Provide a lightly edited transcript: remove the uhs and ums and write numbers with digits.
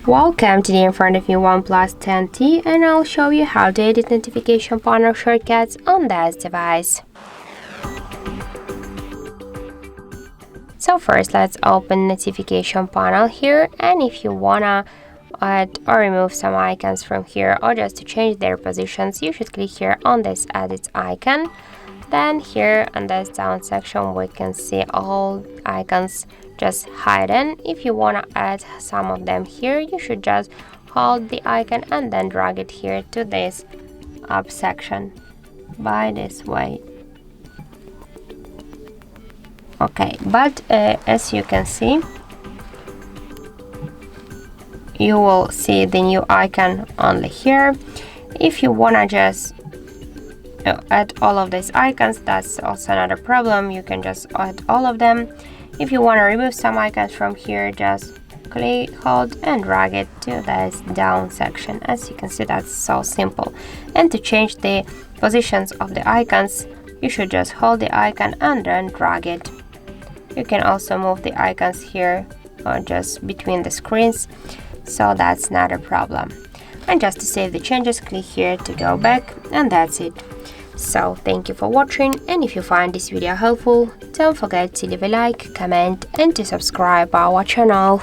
Welcome, today in front of me OnePlus 10T, and I'll show you how to edit notification panel shortcuts on this device. So first, let's open notification panel here, and if you wanna add or remove some icons from here or just to change their positions, you should click here on this edit icon. Then here in this down section we can see all icons just hidden. If you want to add some of them here, you should just hold the icon and then drag it here to this up section by this way. Okay, but as you can see, you will see the new icon only here. If you want to just add all of these icons, that's also another problem. You can just add all of them. If you want to remove some icons from here, just click, hold and drag it to this down section. As you can see, that's so simple. And to change the positions of the icons, you should just hold the icon and then drag it. You can also move the icons here or just between the screens, so that's not a problem. And just to save the changes, click here to go back, and that's it. So thank you for watching, and if you find this video helpful, don't forget to leave a like, comment and to subscribe our channel.